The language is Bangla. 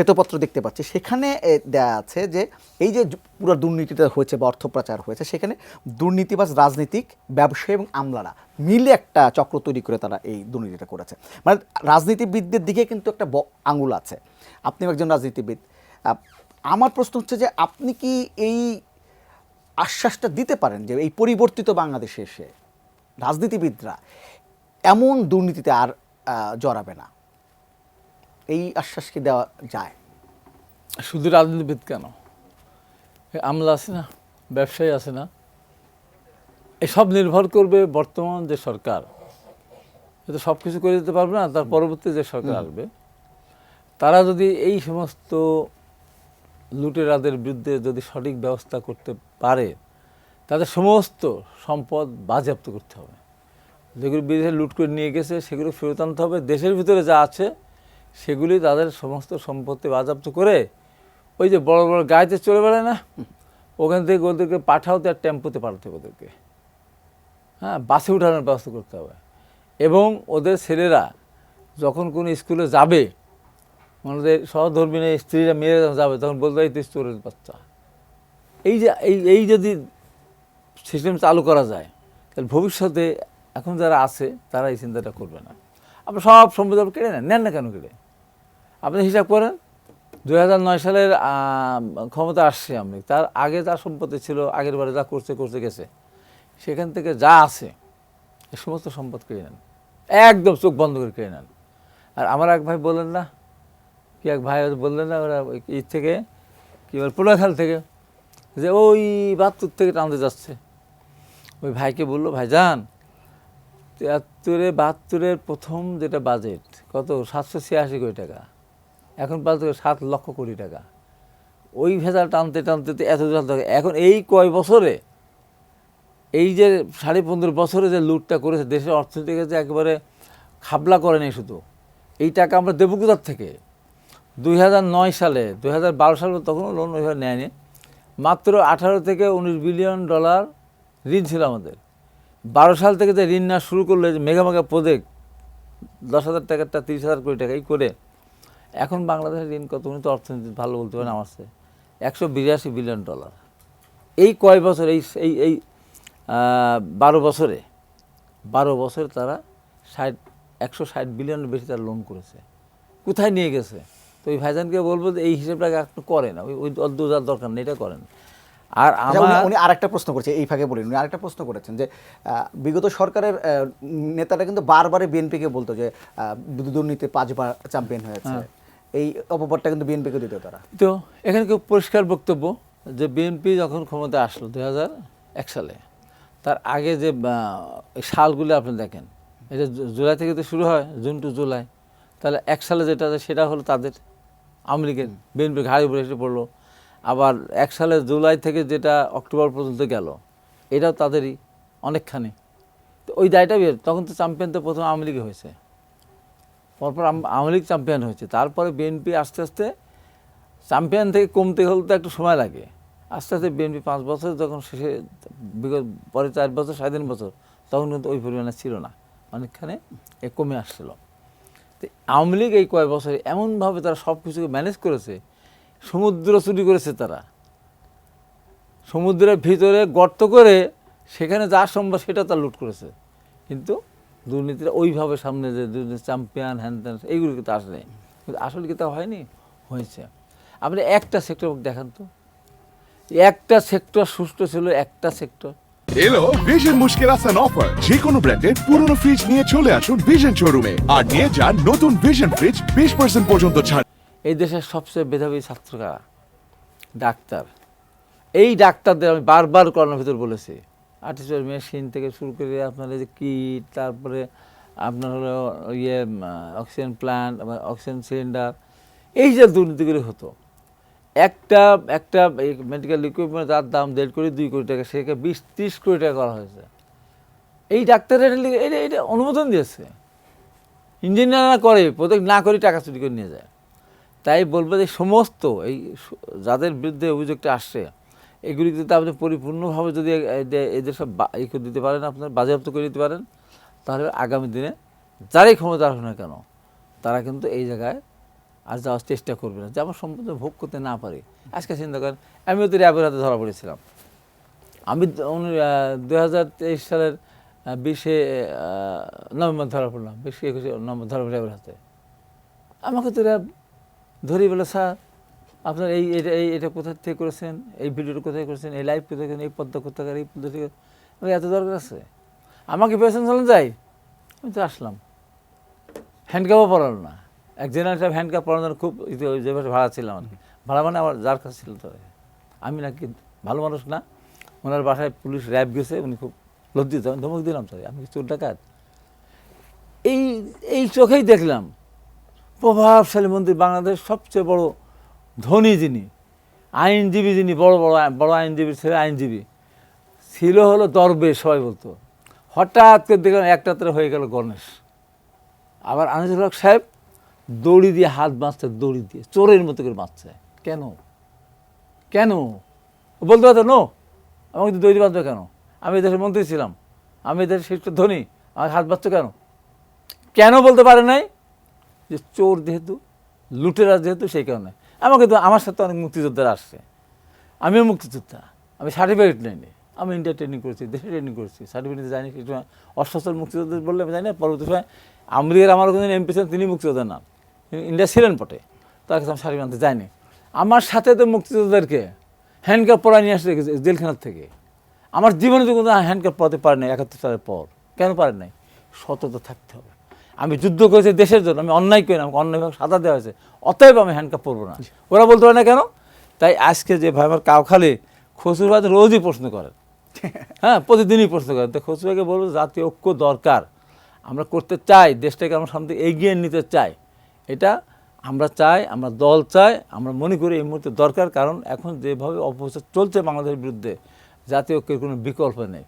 শ্বেতপত্র দেখতে পাচ্ছি, সেখানে দেয়া আছে যে এই যে পুরো দুর্নীতিটা হয়েছে বা অর্থ পাচার হয়েছে, সেখানে দুর্নীতিবাজ রাজনীতিক, ব্যবসায়ী এবং আমলারা মিলে একটা চক্র তৈরি করে তারা এই দুর্নীতিটা করেছে। মানে রাজনীতিবিদদের দিকে কিন্তু একটা আঙুল আছে। আপনি একজন রাজনীতিবিদ, আমার প্রশ্ন হচ্ছে যে আপনি কি এই আশ্বাসটা দিতে পারেন যে এই পরিবর্তিত বাংলাদেশে এসে রাজনীতিবিদরা এমন দুর্নীতিতে আর জড়াবে না? এই আশ্বাস কি দেওয়া যায়? শুধু রাজনীতিবিদ কেন, আমলা আছে না, ব্যবসায়ী আছে না, এসব নির্ভর করবে বর্তমান যে সরকার, এ তো সব কিছু করে দিতে পারবে না। তার পরবর্তী যে সরকার আসবে, তারা যদি এই সমস্ত লুটেরাদের বিরুদ্ধে যদি সঠিক ব্যবস্থা করতে পারে, তাদের সমস্ত সম্পদ বাজেয়াপ্ত করতে হবে। যেগুলো বিদেশে লুট করে নিয়ে গেছে সেগুলো ফেরত আনতে হবে। দেশের ভিতরে যা আছে সেগুলি তাদের সমস্ত সম্পত্তি বাজেয়াপ্ত করে ওই যে বড় বড় গাড়িতে চলে বেড়ায় না, ওখান থেকে ওদেরকে পাঠাতে আর টেম্পোতে পাঠাতে হবে ওদেরকে, হ্যাঁ, বাসে উঠানোর ব্যবস্থা করতে হবে। এবং ওদের ছেলেরা যখন কোনো স্কুলে যাবে, আমাদের সহধর্মিনী স্ত্রীরা মেয়েরা যাবে, তখন বলতে হয় তুই চোরের বাচ্চা। এই যে এই যদি সিস্টেম চালু করা যায়, তাহলে ভবিষ্যতে এখন যারা আছে তারা এই চিন্তাটা করবে না। আপনি সব সম্পত্তি কেড়ে নেন না কেন কেড়ে? আপনি হিসাব করেন 2009 সালের ক্ষমতা আসছে আমি, তার আগে যা সম্পত্তি ছিল, আগের বারে যা করছে গেছে, সেখান থেকে যা আছে এই সমস্ত সম্পদ কেড়ে নেন, একদম চোখ বন্ধ করে কেড়ে নেন। আর আমার এক ভাই বললেন না, কি এক ভাই বললেন না, ওরা ঈদ থেকে কী বল পোড়াখাল থেকে যে ওই 72 থেকে টানতে যাচ্ছে, ওই ভাইকে বললো, ভাইজান 73-72 প্রথম যেটা বাজেট কত 786 কোটি টাকা, এখন বাজেট 7 লক্ষ কোটি টাকা। ওই ভেজাল টানতে টানতে এত টাকা। এখন এই কয় বছরে, এই যে 15.5 বছরে যে লুটটা করেছে, দেশের অর্থনীতিকে যে একেবারে খাবলা করে নেই, শুধু এই টাকা আমরা দেবো কোথার থেকে? 2009 সালে 2012 সালে তখনও লোন ওইভাবে নেয়নি, মাত্র 18 থেকে 19 বিলিয়ন ডলার ঋণ ছিল আমাদের। 12 সাল থেকে যে ঋণ নেওয়া শুরু করলো, যে মেগা প্রজেক্ট 10,000 টাকাটা 30,000 কোটি টাকা এই করে, এখন বাংলাদেশের ঋণ কত? উনি তো অর্থনীতি ভালো বলতে পারেন আমার চেয়ে, 182 বিলিয়ন ডলার। এই কয় বছর, এই 12 বছরে তারা 160 বিলিয়নের বেশি তারা লোন করেছে। কোথায় নিয়ে গেছে? তো ওই ভাইজানকে বলবো যে এই হিসেবটাকে একটু করেন, ওই অদ্ভুত দরকার নেই, এটা করেন। আর উনি আরেকটা প্রশ্ন করেছে, এই ফাঁকে বলেন, উনি আরেকটা প্রশ্ন করেছেন যে বিগত সরকারের নেতারা কিন্তু বারবারই বিএনপিকে বলতো যে দুর্নীতি 5 বার চ্যাম্পিয়ন হয়েছে, এই অপবাদটা কিন্তু বিএনপিকে দিত তারা। তো এখানে কেউ পরিষ্কার বক্তব্য যে বিএনপি যখন ক্ষমতায় আসলো 2001 সালে, তার আগে যে সালগুলো আপনি দেখেন, এটা জুলাই থেকে তো শুরু হয়, জুন টু জুলাই, তাহলে 1 সালে যেটা সেটা হলো তাদের আওয়ামী লীগের, বিএনপির ঘাড়ে উপরে এসে পড়লো। আবার 1 সালে জুলাই থেকে যেটা অক্টোবর পর্যন্ত গেল, এটাও তাদেরই অনেকখানি। তো ওই দায়টা তখন তো চ্যাম্পিয়ন তো প্রথম আওয়ামী লীগে হয়েছে, পরপর আওয়ামী লীগ চ্যাম্পিয়ন হয়েছে, তারপরে বিএনপি আস্তে আস্তে চ্যাম্পিয়ন থেকে কমতে হলে তো একটু সময় লাগে। আস্তে আস্তে বিএনপি 5 বছর যখন শেষে, বিগত পরে 4 বছর 3.5 বছর, তখন কিন্তু ওই পরিমাণে ছিল না, অনেকখানে কমে আসছিল। তো আওয়ামী লীগ এই কয়েক বছরে এমনভাবে তারা সব কিছুকে ম্যানেজ করেছে, সমুদ্র চুরি করেছে তারা, সমুদ্রের ভিতরে গর্ত করে সেখানে যা সম্ভব সেটা তারা লুট করেছে। কিন্তু দুর্নীতিটা ওইভাবে সামনে যে দুর্নীতি চ্যাম্পিয়ন হ্যান ত্যান এইগুলো কিন্তু আসেনি, কিন্তু আসলে কি তা হয়নি? হয়েছে। আপনি একটা সেক্টর দেখান তো, একটা সেক্টর সুষ্ঠু ছিল, একটা সেক্টর। এলো ভিশন মুশকিল আসান অফার, যে কোনো ব্র্যান্ডের পুরনো ফ্রিজ নিয়ে চলে আসুন ভিশন শোরুমে আর নিয়ে যান নতুন ভিশন ফ্রিজ 20% পর্যন্ত ছাড়। এই দেশের সবচেয়ে মেধাবী ছাত্ররা ডাক্তার। এই ডাক্তারদের আমি বারবার করোনার ভিতর বলেছি, আর্টিফিশিয়াল মেশিন থেকে শুরু করে আপনার এই যে কিট, তারপরে আপনার হলো অক্সিজেন প্ল্যান্ট, অক্সিজেন সিলিন্ডার, এই যে দুর্নীতিগুলি হতো, একটা মেডিকেল ইকুইপমেন্ট যার দাম 1.5 কোটি 2 কোটি টাকা, সেটাকে 20-30 কোটি টাকা করা হয়েছে। এই ডাক্তারের এটা অনুমোদন দিয়েছে, ইঞ্জিনিয়াররা করে, প্রত্যেক না করে টাকা চুরি করে নিয়ে যায়। তাই বলবো যে সমস্ত এই যাদের বিরুদ্ধে অভিযোগটা আসছে, এগুলি যদি আপনি পরিপূর্ণভাবে যদি এদের সব করে দিতে পারেন, আপনার বাজেয়াপ্ত করে দিতে পারেন, তাহলে আগামী দিনে যারাই ক্ষমতা আসবে না কেন, তারা কিন্তু এই জায়গায় আর যাওয়ার চেষ্টা করবে না, যে আমার সম্পদ ভোগ করতে না পারি। আজকে চিন্তা করেন, আমিও তো র্যাবের হাতে ধরা পড়েছিলাম। আমি 2023 সালের 20 নভেম্বর ধরা পড়লাম, 21 নভেম্বর ধরা পড়লাম র্যাবের হাতে। আমাকে তো র্যাব ধরি বলে, স্যার আপনার এটা কোথা থেকে করেছেন, এই ভিডিওটা কোথায় করেছেন, এই লাইভ কোথায় করেছেন, এই পদ্মা কোথাকার, এই পদ্ধতি এত দরকার আছে? আমাকে পেছন চলে যাই, আমি তো আসলাম। হ্যান্ডকাপও পড়ালো না। এক জেনারেল সাহেব হ্যান্ডকাপ পড়ানোর জন্য খুব যে ভাড়া ছিলাম আর কি। ভাড়া মানে আমার যার কাছে ছিল, তো আমি নাকি ভালো মানুষ না, ওনার বাসায় পুলিশ র্যাব গেছে, উনি খুব লজ্জিত। আমি ধমক দিলাম, স্যার আমি কি চোর ডাকাত? এই চোখেই দেখলাম প্রভাবশালী মন্ত্রী, বাংলাদেশ সবচেয়ে বড় ধনী যিনি, আইনজীবী যিনি, বড় আইনজীবীর ছেলে আইনজীবী ছিল, হলো দরবেশ সবাই বলতো। হঠাৎ করে দেখলাম এক রাত্রে হয়ে গেল গণেশ। আবার আনিসুল হক সাহেব দড়ি দিয়ে হাত বাঁচতে, দড়ি দিয়ে চোরের মতো করে বাঁচছে। কেন কেন বলতে পারতো? নো, আমাকে দড়ি বাঁধবে কেন? আমি এই দেশের মন্ত্রী ছিলাম, আমি এই দেশের শ্রেষ্ঠ ধনী, আমার হাত বাঁচছে কেন? কেন বলতে পারে নাই? যে চোর যেহেতু, লুটেরা যেহেতু, সেই কারণে। আমাকে তো, আমার সাথে অনেক মুক্তিযোদ্ধারা আসছে, আমিও মুক্তিযোদ্ধা, আমি সার্টিফিকেট নেইনি, আমি ইন্ডিয়া ট্রেনিং করেছি, দেশে ট্রেনিং করেছি, সার্টিফিকেট যাইনি। সেই সময় অসচ্ছল মুক্তিযোদ্ধা বললে আমি জানি না, পরবর্তী সময় আমেরিকার আমার কোনো এমপি ছিলেন, তিনি মুক্তিযোদ্ধার নাম, ইন্ডিয়া ছিলেন পটে, তার কাছে আমি সার্টিফিকেট আনতে যাইনি। আমার সাথে তো মুক্তিযোদ্ধাদেরকে হ্যান্ডকাপ পরায় নিয়ে আসতে জেলখানার থেকে। আমার জীবনে তো কোনো হ্যান্ডকাপ পরাতে পারে নাই 71 সালের পর। কেন পারেন নাই? সততা থাকতে হবে। আমি যুদ্ধ করেছি দেশের জন্য, আমি অন্যায় করি না, আমাকে অন্যায়ভাবে সাজা দেওয়া হয়েছে, অতএব আমি হ্যান্ডকাপ পরবো না। ওরা বলতে পারে না কেন? তাই আজকে যে ভাই আমার কাউখালী খসরু ভাই রোজই প্রশ্ন করেন, হ্যাঁ প্রতিদিনই প্রশ্ন করেন, তো খসরু ভাইকে বলবো জাতীয় ঐক্য দরকার, আমরা করতে চাই, দেশটাকে আমরা সামনে এগিয়ে নিতে চাই, এটা আমরা চাই, আমরা দল চাই, আমরা মনে করি এই মুহূর্তে দরকার। কারণ এখন যেভাবে অপপ্রচার চলছে বাংলাদেশের বিরুদ্ধে, জাতীয় ঐক্যের কোনো বিকল্প নেই।